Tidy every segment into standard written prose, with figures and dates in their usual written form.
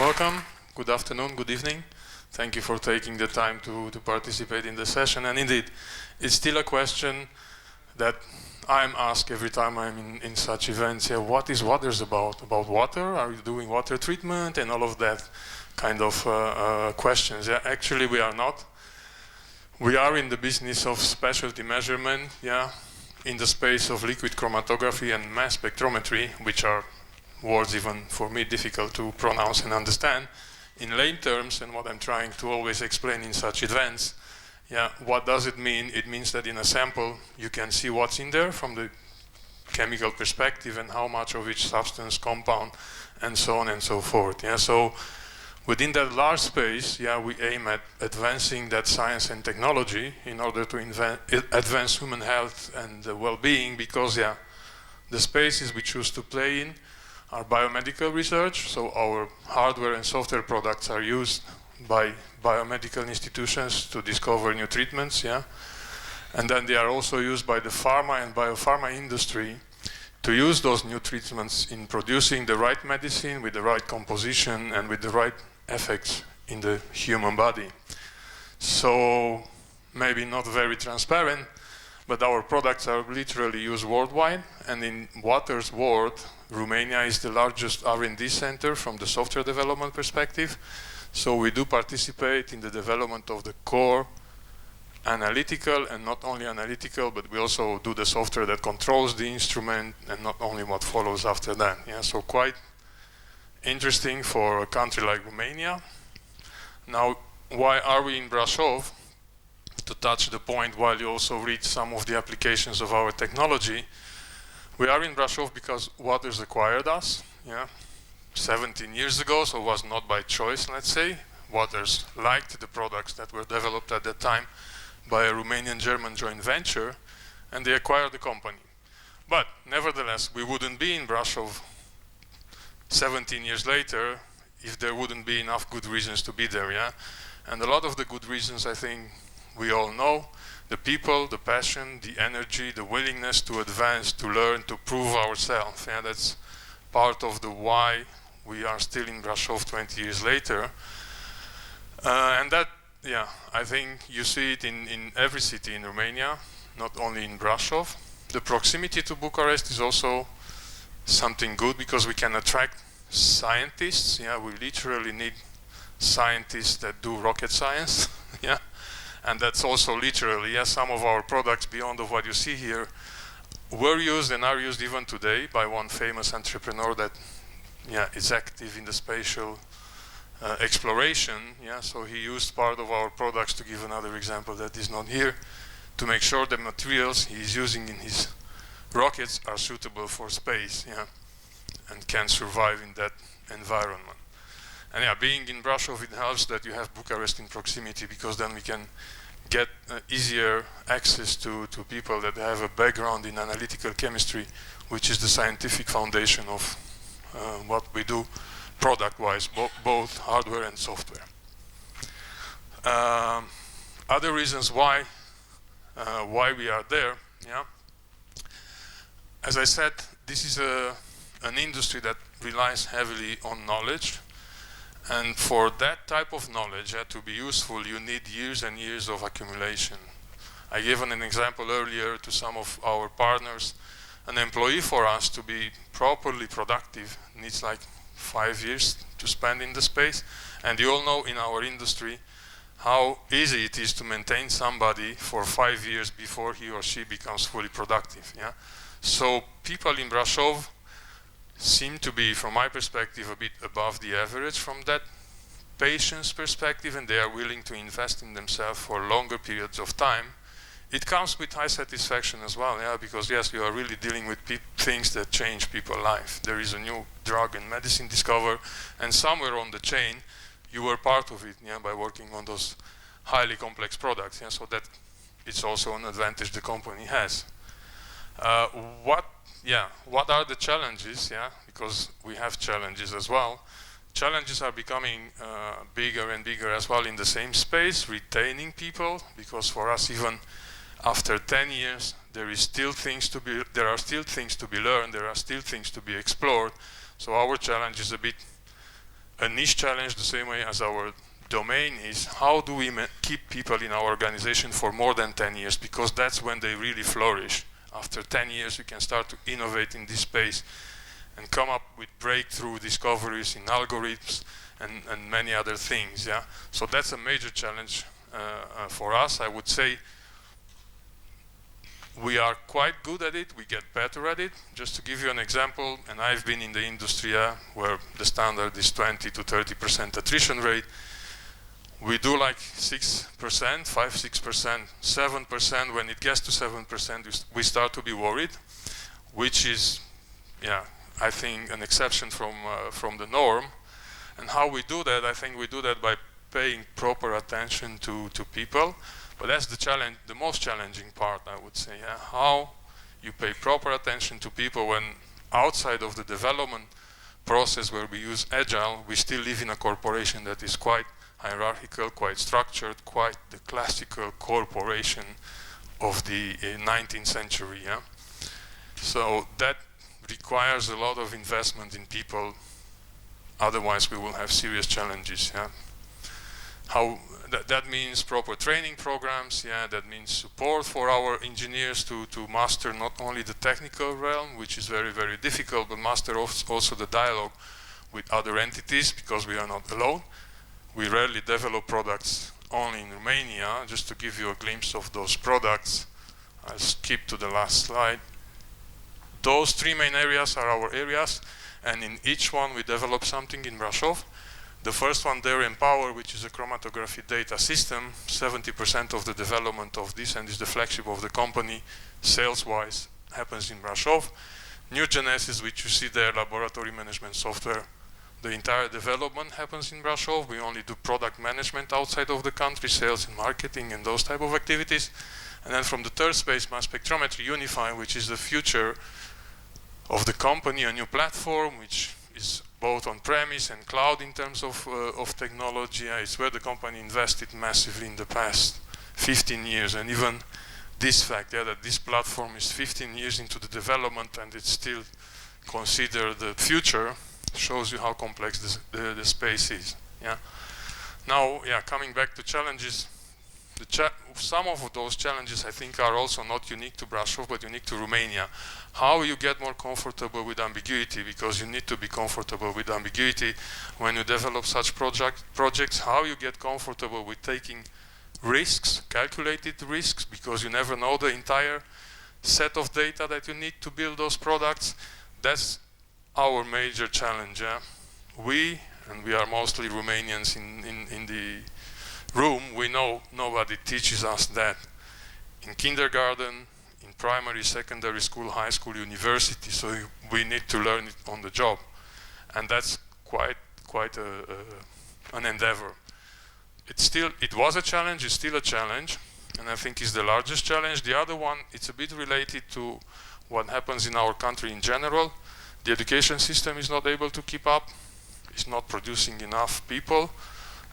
Welcome, good afternoon, good evening. Thank you for taking the time to participate in the session. And indeed, it's still a question that I'm asked every time I'm in such events. Yeah, what is Waters about? About water? Are you doing water treatment? And all of that kind of questions. Yeah, actually, we are not. We are in the business of specialty measurement, yeah, in the space of liquid chromatography and mass spectrometry, which are words even for me difficult to pronounce and understand. In lay terms, and what I'm trying to always explain in such events, yeah, what does it mean? It means that in a sample you can see what's in there from the chemical perspective and how much of each substance, compound, and so on and so forth. Yeah, so within that large space, yeah, we aim at advancing that science and technology in order to advance human health and well-being, because yeah, the spaces we choose to play in are biomedical research, so our hardware and software products are used by biomedical institutions to discover new treatments, yeah, and then they are also used by the pharma and biopharma industry to use those new treatments in producing the right medicine with the right composition and with the right effects in the human body. So maybe not very transparent, but our products are literally used worldwide, and in Waters' world, Romania is the largest R&D center from the software development perspective. So we do participate in the development of the core analytical, and not only analytical, but we also do the software that controls the instrument, and not only what follows after that. Yeah, so quite interesting for a country like Romania. Now, why are we in Brasov? To touch the point while you also read some of the applications of our technology, we are in Brasov because Waters acquired us, yeah, 17 years ago, so it was not by choice, let's say. Waters liked the products that were developed at that time by a Romanian-German joint venture, and they acquired the company. But nevertheless, we wouldn't be in Brasov 17 years later if there wouldn't be enough good reasons to be there, yeah? And a lot of the good reasons, I think, we all know: the people, the passion, the energy, the willingness to advance, to learn, to prove ourselves. Yeah, that's part of the why we are still in Brasov 20 years later. And that, yeah, I think you see it in every city in Romania, not only in Brasov. The proximity to Bucharest is also something good because we can attract scientists. Yeah, we literally need scientists that do rocket science. Yeah. And that's also literally, yes, some of our products beyond of what you see here were used and are used even today by one famous entrepreneur that, yeah, is active in the spatial exploration. Yeah, so he used part of our products, to give another example that is not here, to make sure the materials he is using in his rockets are suitable for space, yeah, and can survive in that environment. And yeah, being in Brasov, it helps that you have Bucharest in proximity, because then we can get easier access to people that have a background in analytical chemistry, which is the scientific foundation of what we do product-wise, both hardware and software. Other reasons why we are there, yeah. As I said, this is an industry that relies heavily on knowledge. And for that type of knowledge to be useful, you need years and years of accumulation. I gave an example earlier to some of our partners. An employee for us to be properly productive needs like 5 years to spend in the space. And you all know in our industry how easy it is to maintain somebody for 5 years before he or she becomes fully productive. Yeah? So people in Brasov seem to be, from my perspective, a bit above the average from that patience perspective, and they are willing to invest in themselves for longer periods of time. It comes with high satisfaction as well, yeah, because yes, you are really dealing with things that change people's life. There is a new drug and medicine discovered, and somewhere on the chain, you were part of it, yeah, by working on those highly complex products, yeah, so that it's also an advantage the company has. What are the challenges? Yeah, because we have challenges as well. Challenges are becoming bigger and bigger as well in the same space, retaining people, because for us, even after 10 years, there are still things to be learned, there are still things to be explored. So our challenge is a bit a niche challenge the same way as our domain is how do we keep people in our organization for more than 10 years, because that's when they really flourish. After 10 years you can start to innovate in this space and come up with breakthrough discoveries in algorithms and many other things. Yeah, so that's a major challenge for us. I would say we are quite good at it, we get better at it. Just to give you an example, and I've been in the industry where the standard is 20 to 30% attrition rate. We do like 6%, 5, 6%, 7%. When it gets to 7%, we start to be worried, which is, yeah, I think an exception from the norm. And how we do that, I think we do that by paying proper attention to people. But that's the challenge, the most challenging part, I would say. Yeah? How you pay proper attention to people when outside of the development process where we use Agile, we still live in a corporation that is quite hierarchical, quite structured, quite the classical corporation of the 19th century. Yeah? So that requires a lot of investment in people, otherwise we will have serious challenges. Yeah? That means proper training programs, yeah, that means support for our engineers to master not only the technical realm, which is very, very difficult, but master also the dialogue with other entities, because we are not alone. We rarely develop products only in Romania. Just to give you a glimpse of those products, I'll skip to the last slide. Those three main areas are our areas, and in each one we develop something in Brasov. The first one there, Empower, which is a chromatography data system. 70% of the development of this, and is the flagship of the company, sales-wise, happens in Brasov. New Genesis, which you see there, laboratory management software. The entire development happens in Brasov. We only do product management outside of the country, sales and marketing and those type of activities. And then from the third space, mass spectrometry, Unify, which is the future of the company, a new platform, which is both on-premise and cloud in terms of technology. It's where the company invested massively in the past 15 years. And even this fact, yeah, that this platform is 15 years into the development and it's still considered the future, shows you how complex the space is. Yeah. Now, yeah, coming back to challenges, some of those challenges I think are also not unique to Brasov, but unique to Romania. How you get more comfortable with ambiguity, because you need to be comfortable with ambiguity when you develop such projects. How you get comfortable with taking risks, calculated risks, because you never know the entire set of data that you need to build those products. That's our major challenge. Yeah? We are mostly Romanians in the room, we know nobody teaches us that in kindergarten, in primary, secondary school, high school, university, so we need to learn it on the job. And that's quite an endeavor. It was a challenge, it's still a challenge, and I think it's the largest challenge. The other one, it's a bit related to what happens in our country in general. The education system is not able to keep up, it's not producing enough people.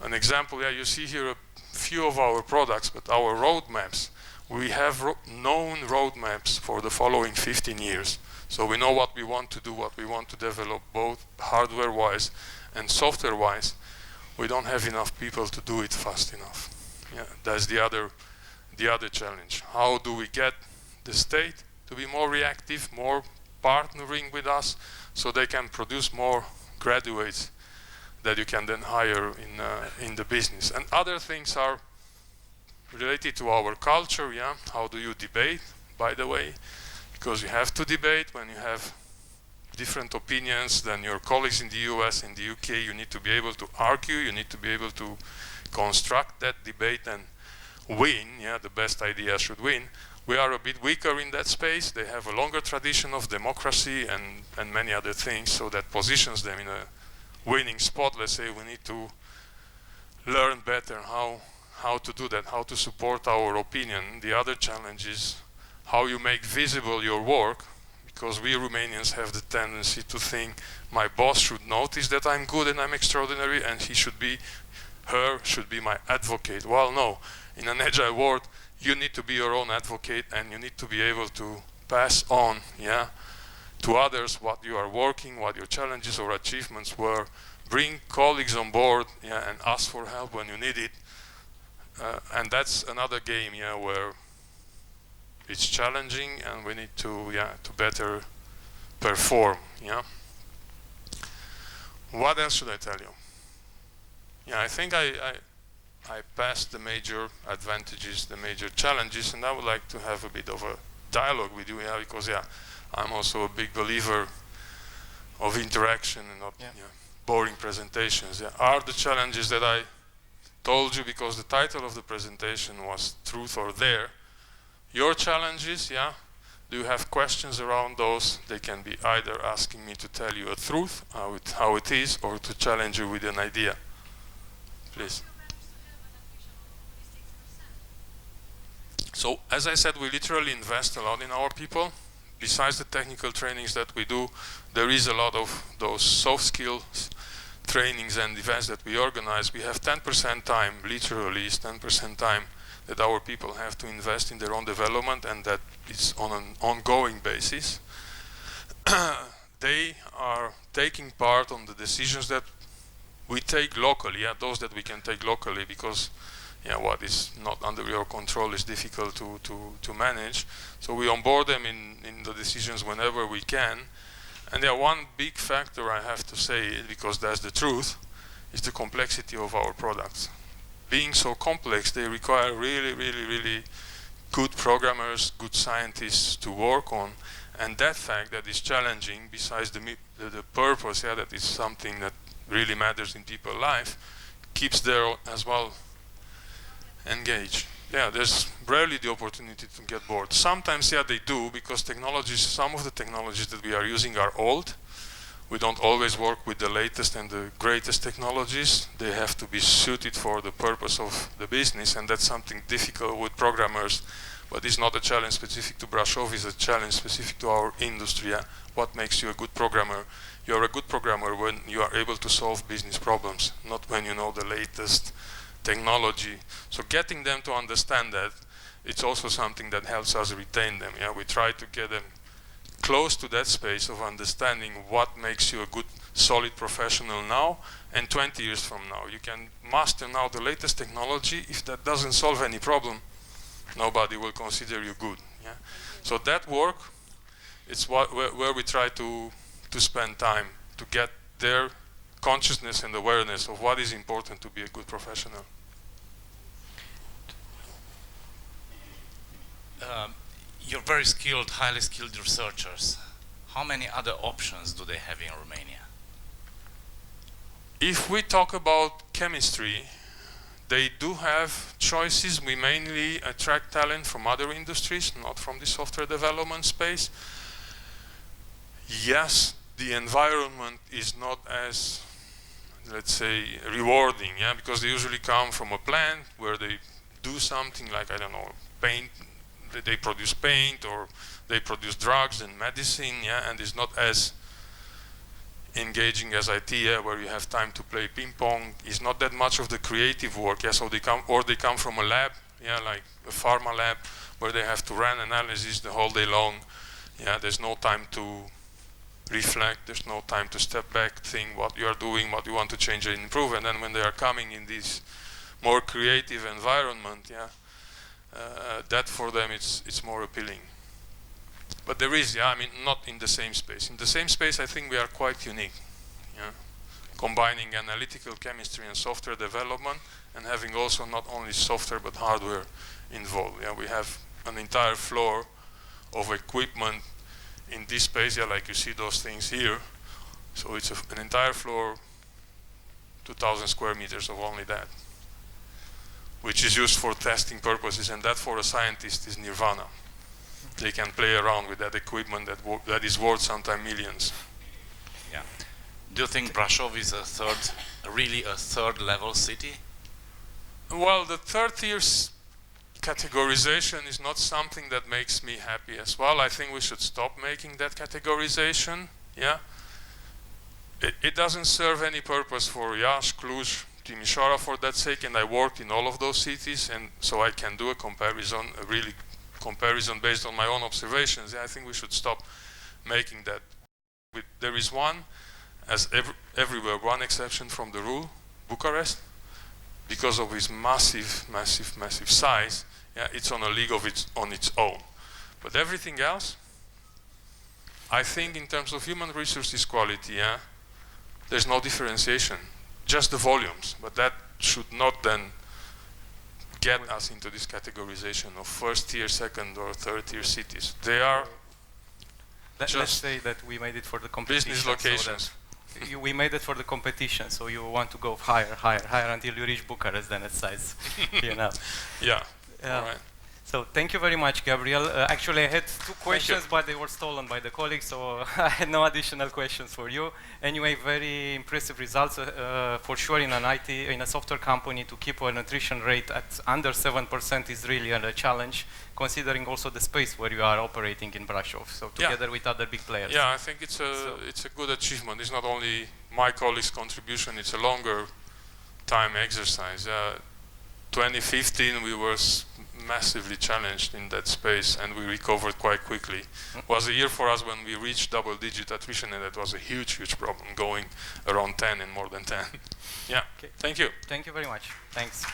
An example, yeah, you see here a few of our products, but our roadmaps, we have known roadmaps for the following 15 years. So we know what we want to do, what we want to develop, both hardware-wise and software-wise. We don't have enough people to do it fast enough. Yeah, that's the other challenge. How do we get the state to be more reactive, more partnering with us, so they can produce more graduates that you can then hire in the business. And other things are related to our culture. Yeah, how do you debate, by the way, because you have to debate when you have different opinions than your colleagues in the US, in the UK. You need to be able to argue, you need to be able to construct that debate and win. Yeah, the best idea should win. We are a bit weaker in that space. They have a longer tradition of democracy and many other things, so that positions them in a winning spot. Let's say we need to learn better how to do that, how to support our opinion. The other challenge is how you make visible your work, because we Romanians have the tendency to think my boss should notice that I'm good and I'm extraordinary, and her should be my advocate. Well, no, in an agile world you need to be your own advocate, and you need to be able to pass on, yeah, to others what you are working, what your challenges or achievements were, bring colleagues on board, yeah, and ask for help when you need it. And that's another game, yeah, where it's challenging and we need to, yeah, to better perform, yeah. What else should I tell you? Yeah, I think I passed the major advantages, the major challenges, and I would like to have a bit of a dialogue with you, yeah, because, yeah, I'm also a big believer of interaction and not, yeah, boring presentations. Yeah. Are the challenges that I told you, because the title of the presentation was Truth or Dare, your challenges, yeah? Do you have questions around those? They can be either asking me to tell you a truth, how it is, or to challenge you with an idea. Please. So, as I said, we literally invest a lot in our people. Besides the technical trainings that we do, there is a lot of those soft skills trainings and events that we organize. We have 10% time, literally is 10% time that our people have to invest in their own development, and that is on an ongoing basis. They are taking part on the decisions that we take locally, yeah, those that we can take locally, because, yeah, what is not under your control is difficult to manage. So we onboard them in the decisions whenever we can. And yeah, one big factor I have to say, because that's the truth, is the complexity of our products. Being so complex, they require really good programmers, good scientists to work on. And that fact that is challenging, besides the purpose, yeah, that is something that really matters in people's life, keeps them as well engaged. Yeah, there's rarely the opportunity to get bored. Sometimes, yeah, they do, because technologies, some of the technologies that we are using are old. We don't always work with the latest and the greatest technologies. They have to be suited for the purpose of the business, and that's something difficult with programmers. But it's not a challenge specific to Brasov, it's a challenge specific to our industry. Yeah? What makes you a good programmer? You're a good programmer when you are able to solve business problems, not when you know the latest technology. So getting them to understand that, it's also something that helps us retain them. Yeah, we try to get them close to that space of understanding what makes you a good, solid professional now and 20 years from now. You can master now the latest technology. If that doesn't solve any problem, nobody will consider you good. Yeah? So that work, it's where we try to spend time to get their consciousness and awareness of what is important to be a good professional. You're very skilled, highly skilled researchers. How many other options do they have in Romania? If we talk about chemistry, they do have choices. We mainly attract talent from other industries, not from the software development space. Yes, the environment is not as, let's say, rewarding, yeah, because they usually come from a plant where they do something like, I don't know, paint. They produce paint, or they produce drugs and medicine, yeah, and it's not as engaging as IT, yeah, where you have time to play ping pong. It's not that much of the creative work, yeah. So they come from a lab, yeah, like a pharma lab, where they have to run analysis the whole day long. Yeah, there's no time to reflect. There's no time to step back, think what you are doing, what you want to change and improve. And then when they are coming in this more creative environment, yeah. That for them it's more appealing. But there is, yeah, I mean, not in the same space. In the same space, I think we are quite unique, yeah? Combining analytical chemistry and software development, and having also not only software but hardware involved. Yeah? We have an entire floor of equipment in this space, yeah, like you see those things here. So it's an entire floor, 2,000 square meters of only that, which is used for testing purposes, and that for a scientist is nirvana. They can play around with that equipment that is worth sometimes millions. Yeah. Do you think Brasov is really a third level city? Well, the third tier categorization is not something that makes me happy as well. I think we should stop making that categorization. Yeah. It doesn't serve any purpose for Iași, Cluj, Timișoara for that sake, and I worked in all of those cities, and so I can do a comparison, a really comparison based on my own observations. Yeah, I think we should stop making that. There is one, as everywhere, one exception from the rule, Bucharest, because of its massive, massive, massive size, yeah, it's on a league of on its own. But everything else, I think in terms of human resources quality, yeah, there's no differentiation, just the volumes. But that should not then get us into this categorization of first tier, second or third tier cities. They are let's say that we made it for the competition. Business locations. So we made it for the competition, so you want to go higher, higher, higher until you reach Bucharest, then it size, you know. Yeah. All right. So thank you very much, Gabriel. Actually, I had two questions, but they were stolen by the colleagues, so I had no additional questions for you. Anyway, very impressive results for sure in an IT, in a software company, to keep a nutrition rate at under 7% is really a challenge, considering also the space where you are operating in Brasov, so together with other big players. Yeah, I think it's a good achievement. It's not only my colleagues' contribution, it's a longer time exercise. 2015 we were massively challenged in that space and we recovered quite quickly. It was a year for us when we reached double-digit attrition, and that was a huge, huge problem, going around 10 and more than 10. Yeah, okay. Thank you. Thank you very much. Thanks.